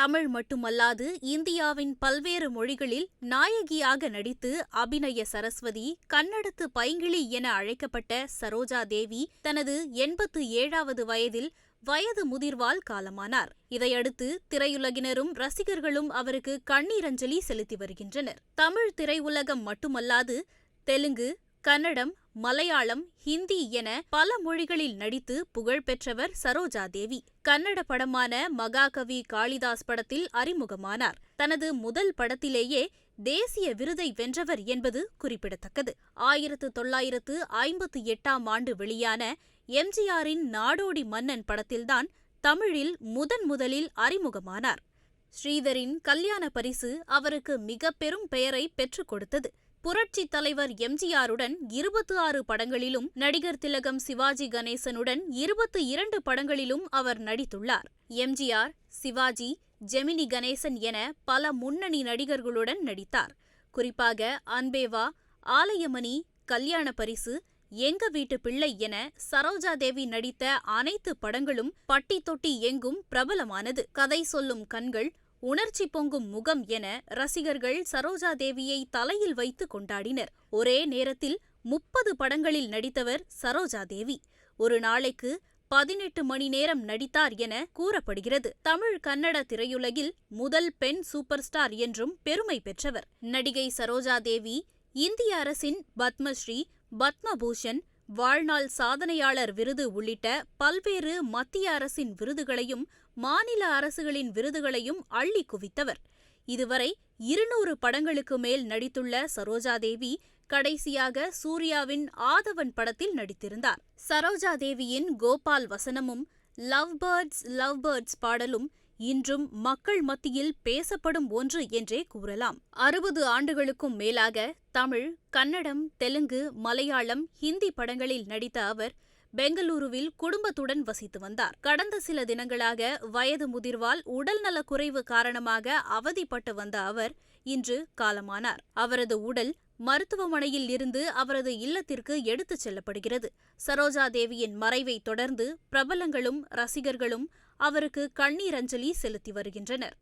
தமிழ் மட்டுமல்லாது இந்தியாவின் பல்வேறு மொழிகளில் நாயகியாக நடித்து அபிநய சரஸ்வதி, கன்னடத்து பைங்கிளி என அழைக்கப்பட்ட சரோஜா தேவி தனது 87வது வயதில் வயது முதிர்வால் காலமானார். இதையடுத்து திரையுலகினரும் ரசிகர்களும் அவருக்கு கண்ணீரஞ்சலி செலுத்தி வருகின்றனர். தமிழ் திரையுலகம் மட்டுமல்லாது தெலுங்கு, கன்னடம், மலையாளம், ஹிந்தி என பல மொழிகளில் நடித்து புகழ்பெற்றவர் சரோஜா தேவி. கன்னட படமான மகாகவி காளிதாஸ் படத்தில் அறிமுகமானார். தனது முதல் படத்திலேயே தேசிய விருதை வென்றவர் என்பது குறிப்பிடத்தக்கது. 1958ஆம் ஆண்டு வெளியான எம்ஜிஆரின் நாடோடி மன்னன் படத்தில்தான் தமிழில் முதலில் அறிமுகமானார். ஸ்ரீதரின் கல்யாண பரிசு அவருக்கு மிக பெரும் பெயரை பெற்றுக் கொடுத்தது. புரட்சித் தலைவர் எம்ஜிஆருடன் 26 படங்களிலும், நடிகர் திலகம் சிவாஜி கணேசனுடன் 22 படங்களிலும் அவர் நடித்துள்ளார். எம்ஜிஆர், சிவாஜி, ஜெமினி கணேசன் என பல முன்னணி நடிகர்களுடன் நடித்தார். குறிப்பாக அன்பேவா, ஆலயமணி, கல்யாண பரிசு, எங்க வீட்டு பிள்ளை என சரோஜா தேவி நடித்த அனைத்து படங்களும் பட்டி தொட்டி எங்கும் பிரபலமானது. கதை சொல்லும் கண்கள், உணர்ச்சி பொங்கும் முகம் என ரசிகர்கள் சரோஜா தேவியை தலையில் வைத்து கொண்டாடினர். ஒரே நேரத்தில் 30 படங்களில் நடித்தவர் சரோஜா தேவி. ஒரு நாளைக்கு 18 மணி நேரம் நடித்தார் என கூறப்படுகிறது. தமிழ் கன்னட திரையுலகில் முதல் பெண் சூப்பர் ஸ்டார் என்றும் பெருமை பெற்றவர். நடிகை சரோஜா தேவி இந்திய அரசின் பத்மஸ்ரீ, பத்மபூஷன், வாழ்நாள் சாதனையாளர் விருது உள்ளிட்ட பல்வேறு மத்திய அரசின் விருதுகளையும் மாநில அரசுகளின் விருதுகளையும் அள்ளி குவித்தவர். இதுவரை 200 படங்களுக்கு மேல் நடித்துள்ள சரோஜா தேவி கடைசியாக சூர்யாவின் ஆதவன் படத்தில் நடித்திருந்தார். சரோஜா தேவியின் கோபால் வசனமும் லவ் பேர்ட்ஸ் பாடலும் இன்றும் மக்கள் மத்தியில் பேசப்படும் ஒன்று என்றே கூறலாம். 60 ஆண்டுகளுக்கும் மேலாக தமிழ், கன்னடம், தெலுங்கு, மலையாளம், ஹிந்தி படங்களில் நடித்த அவர் பெங்களூருவில் குடும்பத்துடன் வசித்து வந்தார். கடந்த சில தினங்களாக வயது முதிர்வால் உடல்நலக் குறைவு காரணமாக அவதிப்பட்டு வந்த அவர் இன்று காலமானார். அவரது உடல் மருத்துவமனையில் இருந்து அவரது இல்லத்திற்கு எடுத்துச் செல்லப்படுகிறது. சரோஜா தேவியின் மறைவை தொடர்ந்து பிரபலங்களும் ரசிகர்களும் அவருக்கு கண்ணீரஞ்சலி செலுத்தி வருகின்றனர்.